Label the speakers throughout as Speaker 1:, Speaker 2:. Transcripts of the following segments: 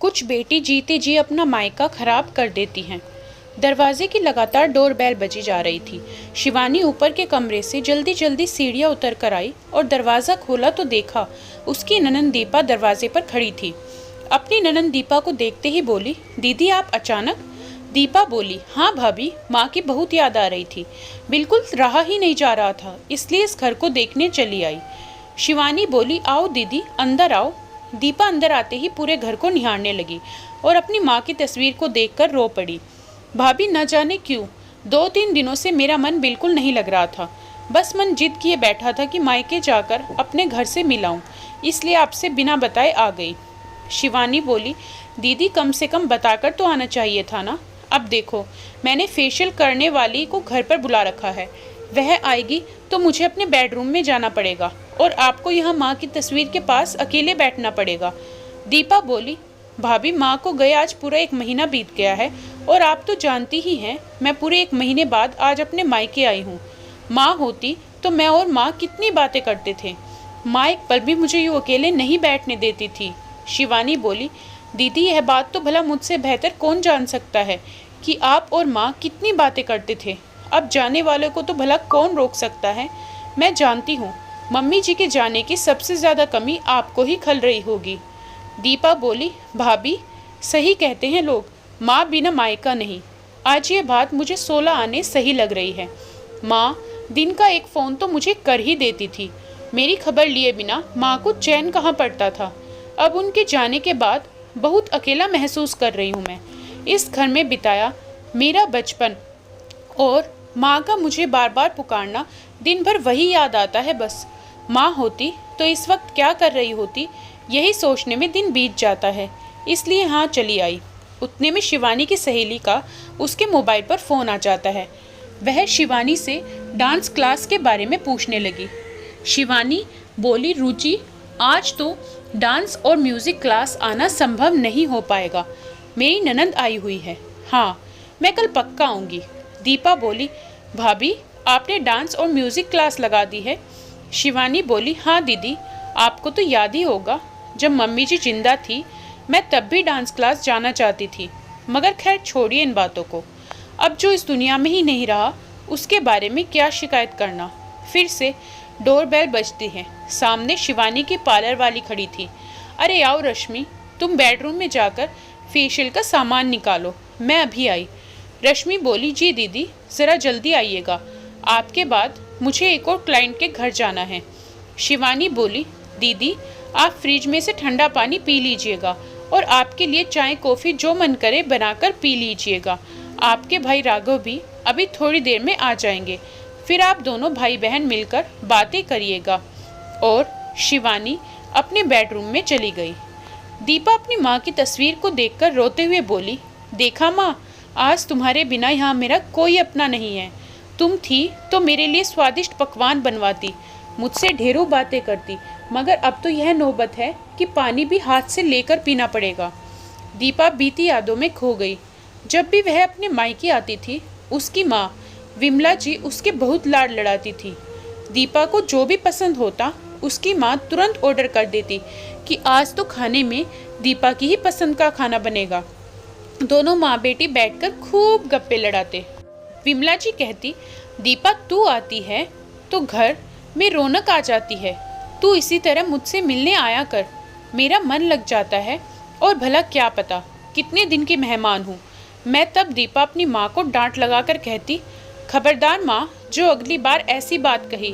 Speaker 1: कुछ बेटी जीते जी अपना मायका खराब कर देती हैं। दरवाजे की लगातार डोरबेल बजी जा रही थी। शिवानी ऊपर के कमरे से जल्दी जल्दी सीढ़ियां उतर कर आई और दरवाज़ा खोला तो देखा उसकी ननंद दीपा दरवाजे पर खड़ी थी। अपनी ननंद दीपा को देखते ही बोली, दीदी आप अचानक? दीपा बोली, हाँ भाभी, माँ की बहुत याद आ रही थी, बिल्कुल रहा ही नहीं जा रहा था, इसलिए इस घर को देखने चली आई। शिवानी बोली, आओ दीदी अंदर आओ। दीपा अंदर आते ही पूरे घर को निहारने लगी और अपनी माँ की तस्वीर को देखकर रो पड़ी। भाभी न जाने क्यों 2-3 दिनों से मेरा मन बिल्कुल नहीं लग रहा था। बस मन जिद किए बैठा था कि मायके जाकर अपने घर से मिलाऊं, इसलिए आपसे बिना बताए आ गई। शिवानी बोली, दीदी कम से कम बताकर तो आना चाहिए था ना। अब देखो, मैंने फेशियल करने वाली को घर पर बुला रखा है, वह आएगी तो मुझे अपने बेडरूम में जाना पड़ेगा और आपको यहाँ माँ की तस्वीर के पास अकेले बैठना पड़ेगा। दीपा बोली, भाभी माँ को गए आज पूरा 1 महीना बीत गया है और आप तो जानती ही हैं मैं पूरे 1 महीने बाद आज अपने मायके आई हूँ। माँ होती तो मैं और माँ कितनी बातें करते थे, माँ एक पल भी मुझे यूँ अकेले नहीं बैठने देती थी। शिवानी बोली, दीदी यह बात तो भला मुझसे बेहतर कौन जान सकता है कि आप और माँ कितनी बातें करते थे। अब जाने वाले को तो भला कौन रोक सकता है। मैं जानती हूँ मम्मी जी के जाने की सबसे ज़्यादा कमी आपको ही खल रही होगी। दीपा बोली, भाभी सही कहते हैं लोग, माँ बिना मायका नहीं। आज ये बात मुझे 16 आने सही लग रही है। माँ दिन का 1 फ़ोन तो मुझे कर ही देती थी, मेरी खबर लिए बिना माँ को चैन कहाँ पड़ता था। अब उनके जाने के बाद बहुत अकेला महसूस कर रही हूँ मैं। इस घर में बिताया मेरा बचपन और माँ का मुझे बार बार पुकारना, दिन भर वही याद आता है बस। माँ होती तो इस वक्त क्या कर रही होती, यही सोचने में दिन बीत जाता है, इसलिए हाँ चली आई। उतने में शिवानी की सहेली का उसके मोबाइल पर फ़ोन आ जाता है। वह शिवानी से डांस क्लास के बारे में पूछने लगी। शिवानी बोली, रुचि आज तो डांस और म्यूज़िक क्लास आना संभव नहीं हो पाएगा, मेरी ननंद आई हुई है। हाँ मैं कल पक्का आऊँगी। दीपा बोली, भाभी आपने डांस और म्यूज़िक क्लास लगा दी है? शिवानी बोली, हाँ दीदी, आपको तो याद ही होगा जब मम्मी जी जिंदा थी मैं तब भी डांस क्लास जाना चाहती थी, मगर खैर छोड़िए इन बातों को। अब जो इस दुनिया में ही नहीं रहा उसके बारे में क्या शिकायत करना। फिर से डोरबेल बजती है। सामने शिवानी की पार्लर वाली खड़ी थी। अरे आओ रश्मि, तुम बेडरूम में जाकर फेशियल का सामान निकालो, मैं अभी आई। रश्मि बोली, जी दीदी ज़रा जल्दी आइएगा, आपके बाद मुझे एक और क्लाइंट के घर जाना है। शिवानी बोली, दीदी आप फ्रिज में से ठंडा पानी पी लीजिएगा और आपके लिए चाय कॉफ़ी जो मन करे बनाकर पी लीजिएगा। आपके भाई राघव भी अभी थोड़ी देर में आ जाएंगे, फिर आप दोनों भाई बहन मिलकर बातें करिएगा। और शिवानी अपने बेडरूम में चली गई। दीपा अपनी माँ की तस्वीर को देखकर रोते हुए बोली, देखा माँ, आज तुम्हारे बिना यहाँ मेरा कोई अपना नहीं है। तुम थी तो मेरे लिए स्वादिष्ट पकवान बनवाती, मुझसे ढेरों बातें करती, मगर अब तो यह नौबत है कि पानी भी हाथ से लेकर पीना पड़ेगा। दीपा बीती यादों में खो गई। जब भी वह अपने मायके आती थी उसकी माँ विमला जी उसके बहुत लाड लड़ाती थी। दीपा को जो भी पसंद होता उसकी माँ तुरंत ऑर्डर कर देती कि आज तो खाने में दीपा की ही पसंद का खाना बनेगा। दोनों माँ बेटी बैठकर खूब गप्पे लड़ाते। विमला जी कहती, दीपा तू आती है तो घर में रौनक आ जाती है, तू इसी तरह मुझसे मिलने आया कर, मेरा मन लग जाता है और भला क्या पता कितने दिन की मेहमान हूँ मैं। तब दीपा अपनी माँ को डांट लगाकर कहती, खबरदार माँ, जो अगली बार ऐसी बात कही,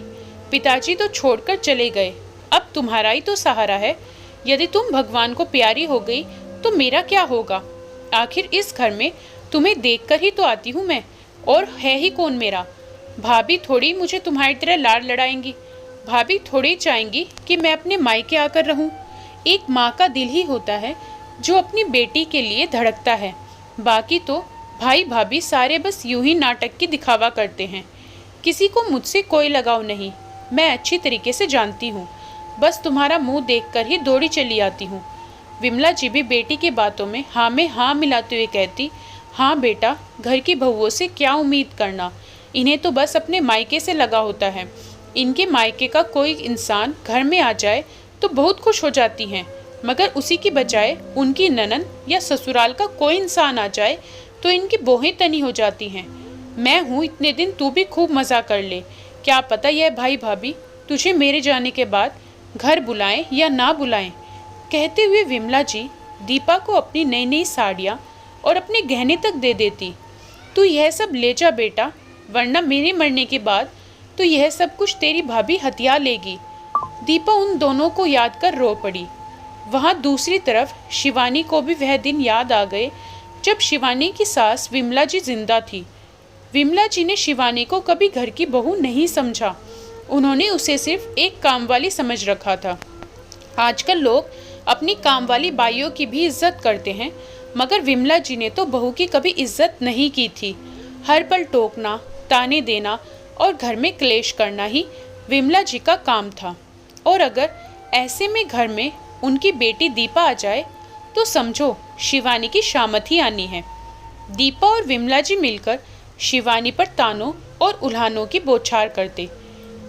Speaker 1: पिताजी तो छोड़कर चले गए, अब तुम्हारा ही तो सहारा है। यदि तुम भगवान को प्यारी हो गई तो मेरा क्या होगा। आखिर इस घर में तुम्हें देखकर ही तो आती हूँ मैं, और है ही कौन मेरा। भाभी थोड़ी मुझे तुम्हारी तरह लाड़ लड़ाएंगी, भाभी थोड़ी चाहेंगी कि मैं अपने मायके आकर रहूं। एक माँ का दिल ही होता है जो अपनी बेटी के लिए धड़कता है, बाकी तो भाई भाभी सारे बस यूं ही नाटक की दिखावा करते हैं। किसी को मुझसे कोई लगाव नहीं, मैं अच्छी तरीके से जानती हूँ, बस तुम्हारा मुंह देखकर ही दौड़ी चली आती हूँ। विमला जी भी बेटी की बातों में हाँ मिलाते हुए कहती, हाँ बेटा, घर की बहुओं से क्या उम्मीद करना, इन्हें तो बस अपने मायके से लगा होता है। इनके मायके का कोई इंसान घर में आ जाए तो बहुत खुश हो जाती हैं, मगर उसी की बजाय उनकी ननद या ससुराल का कोई इंसान आ जाए तो इनकी बोहें तनी हो जाती हैं। मैं हूँ इतने दिन, तू भी खूब मज़ा कर ले। क्या पता यह भाई भाभी तुझे मेरे जाने के बाद घर बुलाएं या ना बुलाएं। कहते हुए विमला जी दीपा को अपनी नई नई साड़ियाँ और अपने गहने तक दे देती। तू यह सब ले जा बेटा, वरना मेरे मरने के बाद तो यह सब कुछ तेरी भाभी हथिया लेगी। दीपा उन दोनों को याद कर रो पड़ी। वहाँ दूसरी तरफ शिवानी को भी वह दिन याद आ गए जब शिवानी की सास विमला जी जिंदा थी। विमला जी ने शिवानी को कभी घर की बहू नहीं समझा, उन्होंने उसे सिर्फ एक काम वाली समझ रखा था। आजकल लोग अपनी काम वाली बाइयों की भी इज्जत करते हैं, मगर विमला जी ने तो बहू की कभी इज्जत नहीं की थी। हर पल टोकना, ताने देना और घर में क्लेश करना ही विमला जी का काम था। और अगर ऐसे में घर में उनकी बेटी दीपा आ जाए तो समझो शिवानी की शामत ही आनी है। दीपा और विमला जी मिलकर शिवानी पर तानों और उल्हानों की बौछार करते।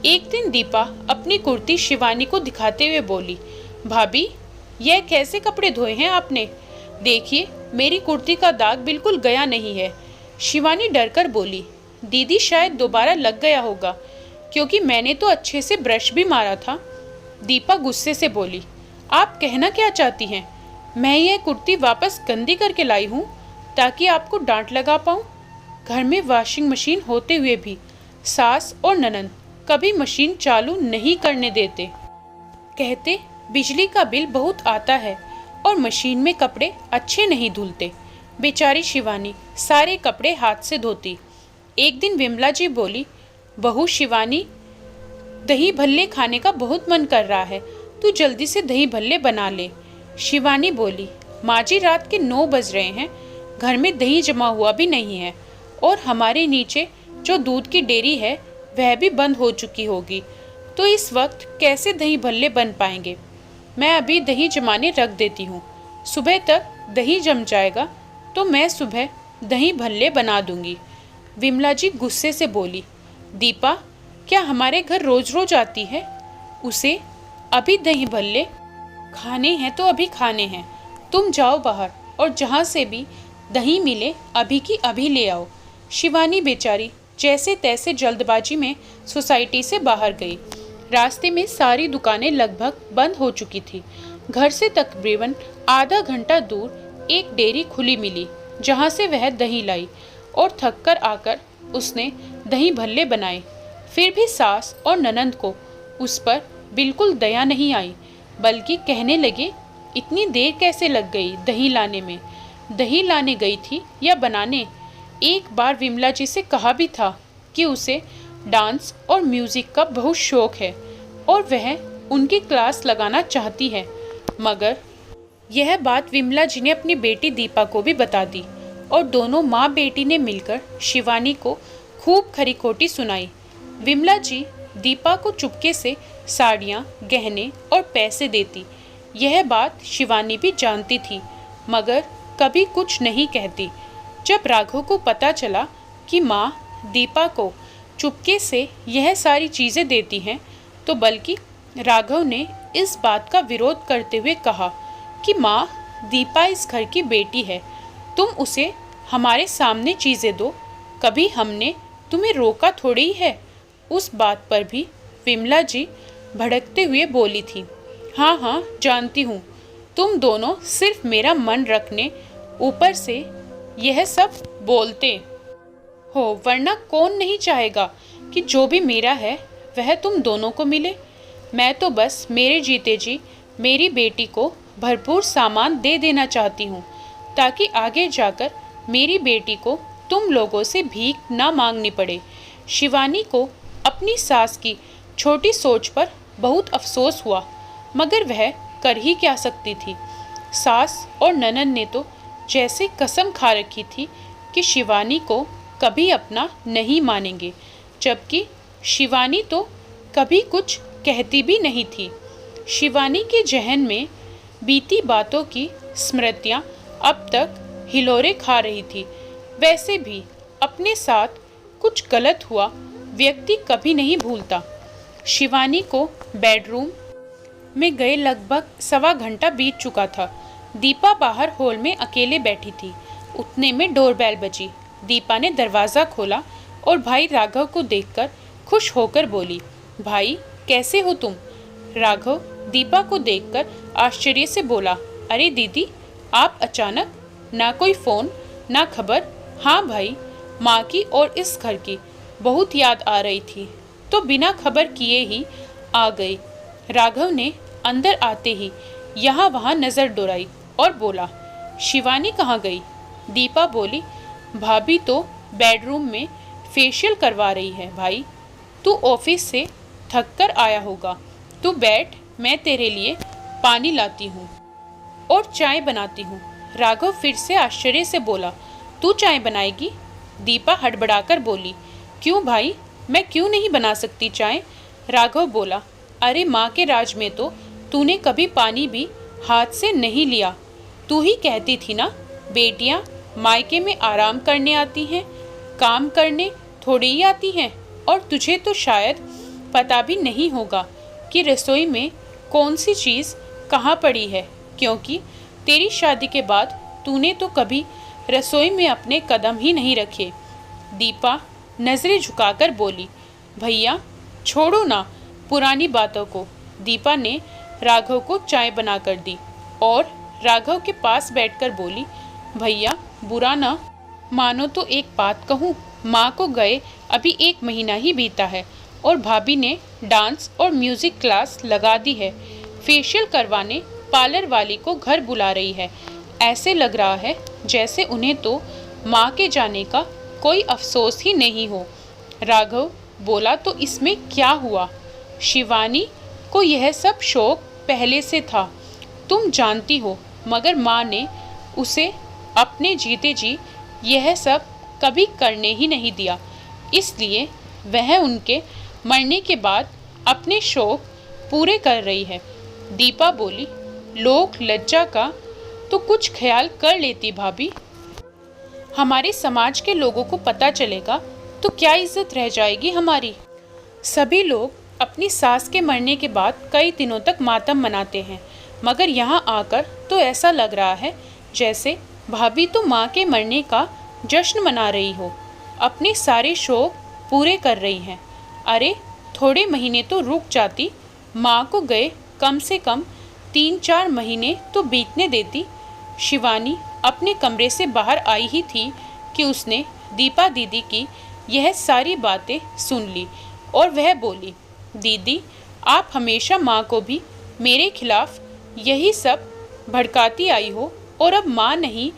Speaker 1: एक दिन दीपा अपनी कुर्ती शिवानी को दिखाते हुए बोली, भाभी यह कैसे कपड़े धोए हैं आपने? देखिए मेरी कुर्ती का दाग बिल्कुल गया नहीं है। शिवानी डरकर बोली, दीदी शायद दोबारा लग गया होगा, क्योंकि मैंने तो अच्छे से ब्रश भी मारा था। दीपा गुस्से से बोली, आप कहना क्या चाहती हैं? मैं यह कुर्ती वापस गंदी करके लाई हूँ ताकि आपको डांट लगा पाऊँ। घर में वॉशिंग मशीन होते हुए भी सास और ननद कभी मशीन चालू नहीं करने देते। कहते बिजली का बिल बहुत आता है और मशीन में कपड़े अच्छे नहीं धुलते। बेचारी शिवानी सारे कपड़े हाथ से धोती। एक दिन विमला जी बोली, बहू शिवानी दही भल्ले खाने का बहुत मन कर रहा है, तू जल्दी से दही भल्ले बना ले। शिवानी बोली, माँ जी रात के 9 बज रहे हैं, घर में दही जमा हुआ भी नहीं है और हमारे नीचे जो दूध की डेयरी है वह भी बंद हो चुकी होगी, तो इस वक्त कैसे दही भल्ले बन पाएंगे। मैं अभी दही जमाने रख देती हूँ, सुबह तक दही जम जाएगा तो मैं सुबह दही भल्ले बना दूंगी। विमला जी गुस्से से बोली, दीपा क्या हमारे घर रोज रोज आती है? उसे अभी दही भल्ले खाने हैं तो अभी खाने हैं। तुम जाओ बाहर और जहाँ से भी दही मिले अभी की अभी ले आओ। शिवानी बेचारी जैसे तैसे जल्दबाजी में सोसाइटी से बाहर गई। रास्ते में सारी दुकानें लगभग बंद हो चुकी थी। घर से तकरीबन आधा घंटा दूर एक डेयरी खुली मिली जहाँ से वह दही लाई और थककर आकर उसने दही भल्ले बनाए। फिर भी सास और ननंद को उस पर बिल्कुल दया नहीं आई, बल्कि कहने लगे, इतनी देर कैसे लग गई दही लाने में? दही लाने गई थी या बनाने? एक बार विमला जी से कहा भी था कि उसे डांस और म्यूज़िक का बहुत शौक है और वह उनकी क्लास लगाना चाहती है, मगर यह बात विमला जी ने अपनी बेटी दीपा को भी बता दी और दोनों माँ बेटी ने मिलकर शिवानी को खूब खरी खोटी सुनाई। विमला जी दीपा को चुपके से साड़ियाँ, गहने और पैसे देती। यह बात शिवानी भी जानती थी, मगर कभी कुछ नहीं कहती। जब राघव को पता चला कि माँ दीपा को चुपके से यह सारी चीज़ें देती हैं, तो बल्कि राघव ने इस बात का विरोध करते हुए कहा कि माँ दीपा इस घर की बेटी है, तुम उसे हमारे सामने चीज़ें दो, कभी हमने तुम्हें रोका थोड़ी है। उस बात पर भी विमला जी भड़कते हुए बोली थी, हाँ हाँ जानती हूँ, तुम दोनों सिर्फ मेरा मन रखने ऊपर से यह सब बोलते हो, वरना कौन नहीं चाहेगा कि जो भी मेरा है वह तुम दोनों को मिले। मैं तो बस मेरे जीते जी मेरी बेटी को भरपूर सामान दे देना चाहती हूँ, ताकि आगे जाकर मेरी बेटी को तुम लोगों से भीख ना मांगनी पड़े। शिवानी को अपनी सास की छोटी सोच पर बहुत अफसोस हुआ, मगर वह कर ही क्या सकती थी। सास और ननद ने तो जैसे कसम खा रखी थी कि शिवानी को कभी अपना नहीं मानेंगे, जबकि शिवानी तो कभी कुछ कहती भी नहीं थी। शिवानी के जहन में बीती बातों की स्मृतियाँ अब तक हिलोरे खा रही थी। वैसे भी अपने साथ कुछ गलत हुआ व्यक्ति कभी नहीं भूलता। शिवानी को बेडरूम में गए लगभग 1.25 घंटा बीत चुका था। दीपा बाहर हॉल में अकेले बैठी थी। उतने में डोरबेल बजी। दीपा ने दरवाज़ा खोला और भाई राघव को देखकर खुश होकर बोली, भाई कैसे हो तुम? राघव दीपा को देखकर आश्चर्य से बोला, अरे दीदी, आप अचानक? ना कोई फ़ोन, ना खबर। हाँ भाई, माँ की और इस घर की बहुत याद आ रही थी, तो बिना खबर किए ही आ गई। राघव ने अंदर आते ही यहाँ वहाँ नज़र दौड़ाई और बोला, शिवानी कहाँ गई? दीपा बोली, भाभी तो बेडरूम में फेशियल करवा रही है भाई। तू ऑफिस से थक कर आया होगा, तू बैठ, मैं तेरे लिए पानी लाती हूँ और चाय बनाती हूँ। राघव फिर से आश्चर्य से बोला, तू चाय बनाएगी? दीपा हड़बड़ाकर बोली, क्यों भाई, मैं क्यों नहीं बना सकती चाय? राघव बोला, अरे माँ के राज में तो तूने कभी पानी भी हाथ से नहीं लिया। तू ही कहती थी ना, बेटियाँ मायके में आराम करने आती हैं, काम करने थोड़ी ही आती हैं। और तुझे तो शायद पता भी नहीं होगा कि रसोई में कौन सी चीज़ कहाँ पड़ी है, क्योंकि तेरी शादी के बाद तूने तो कभी रसोई में अपने कदम ही नहीं रखे। दीपा नज़रें झुकाकर बोली, भैया छोड़ो ना पुरानी बातों को। दीपा ने राघव को चाय बनाकर दी और राघव के पास बैठकर बोली, भैया बुरा ना मानो तो एक बात कहूँ, माँ को गए अभी 1 महीना ही बीता है और भाभी ने डांस और म्यूज़िक क्लास लगा दी है। फेशियल करवाने पार्लर वाली को घर बुला रही है। ऐसे लग रहा है जैसे उन्हें तो माँ के जाने का कोई अफसोस ही नहीं हो। राघव बोला, तो इसमें क्या हुआ? शिवानी को यह सब शौक पहले से था, तुम जानती हो, मगर माँ ने उसे अपने जीते जी यह सब कभी करने ही नहीं दिया। इसलिए वह उनके मरने के बाद अपने शौक पूरे कर रही है। दीपा बोली, लोक लज्जा का तो कुछ ख्याल कर लेती भाभी। हमारे समाज के लोगों को पता चलेगा तो क्या इज्जत रह जाएगी हमारी। सभी लोग अपनी सास के मरने के बाद कई दिनों तक मातम मनाते हैं, मगर यहाँ आकर तो ऐसा लग रहा है जैसे भाभी तो माँ के मरने का जश्न मना रही हो, अपने सारे शौक पूरे कर रही हैं। अरे थोड़े महीने तो रुक जाती, माँ को गए कम से कम 3-4 महीने तो बीतने देती। शिवानी अपने कमरे से बाहर आई ही थी कि उसने दीपा दीदी की यह सारी बातें सुन ली और वह बोली, दीदी आप हमेशा माँ को भी मेरे खिलाफ यही सब भड़काती आई हो और अब माँ नहीं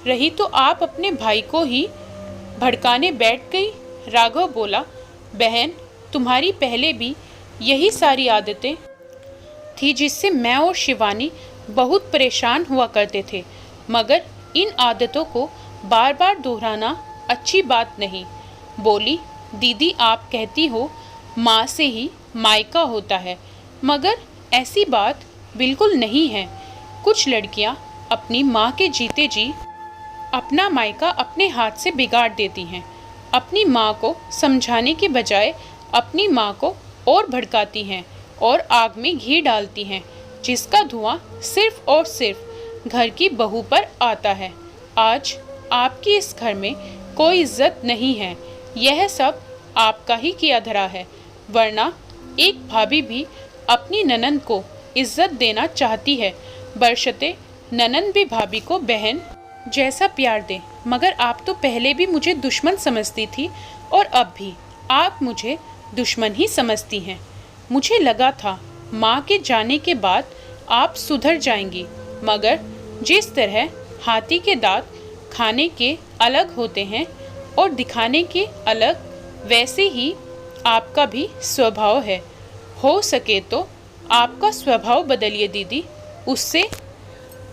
Speaker 1: रही तो आप अपने भाई को ही भड़काने बैठ गई। राघव बोला, बहन तुम्हारी पहले भी यही सारी आदतें थी जिससे मैं और शिवानी बहुत परेशान हुआ करते थे, मगर इन आदतों को बार बार दोहराना अच्छी बात नहीं। बोली, दीदी आप कहती हो माँ से ही मायका होता है, मगर ऐसी बात बिल्कुल नहीं है। कुछ लड़कियाँ अपनी माँ के जीते जी अपना मायका अपने हाथ से बिगाड़ देती हैं। अपनी माँ को समझाने के बजाय अपनी माँ को और भड़काती हैं और आग में घी डालती हैं, जिसका धुआं सिर्फ और सिर्फ घर की बहू पर आता है। आज आपकी इस घर में कोई इज्जत नहीं है, यह सब आपका ही किया धरा है, वरना एक भाभी भी अपनी ननंद को इज्जत देना चाहती है, बशर्ते ननंद भी भाभी को बहन जैसा प्यार दे। मगर आप तो पहले भी मुझे दुश्मन समझती थी और अब भी आप मुझे दुश्मन ही समझती हैं। मुझे लगा था माँ के जाने के बाद आप सुधर जाएंगी, मगर जिस तरह हाथी के दांत खाने के अलग होते हैं और दिखाने के अलग, वैसे ही आपका भी स्वभाव है। हो सके तो आपका स्वभाव बदलिए दीदी, उससे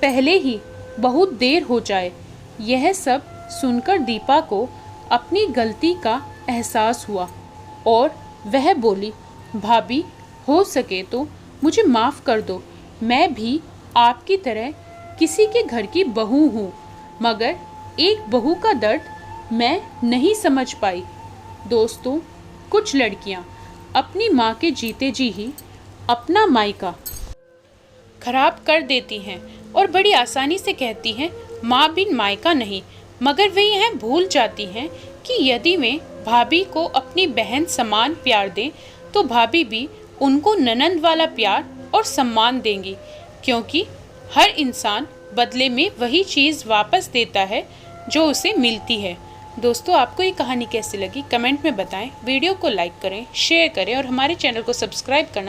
Speaker 1: पहले ही बहुत देर हो जाए। यह सब सुनकर दीपा को अपनी गलती का एहसास हुआ और वह बोली, भाभी हो सके तो मुझे माफ़ कर दो, मैं भी आपकी तरह किसी के घर की बहू हूँ, मगर एक बहू का दर्द मैं नहीं समझ पाई। दोस्तों, कुछ लड़कियाँ अपनी माँ के जीते जी ही अपना मायका खराब कर देती हैं और बड़ी आसानी से कहती हैं माँ बिन मायका नहीं, मगर वे यह भूल जाती हैं कि यदि वे भाभी को अपनी बहन समान प्यार दें तो भाभी भी उनको ननंद वाला प्यार और सम्मान देंगी, क्योंकि हर इंसान बदले में वही चीज़ वापस देता है जो उसे मिलती है। दोस्तों, आपको ये कहानी कैसी लगी कमेंट में बताएं। वीडियो को लाइक करें, शेयर करें और हमारे चैनल को सब्सक्राइब करना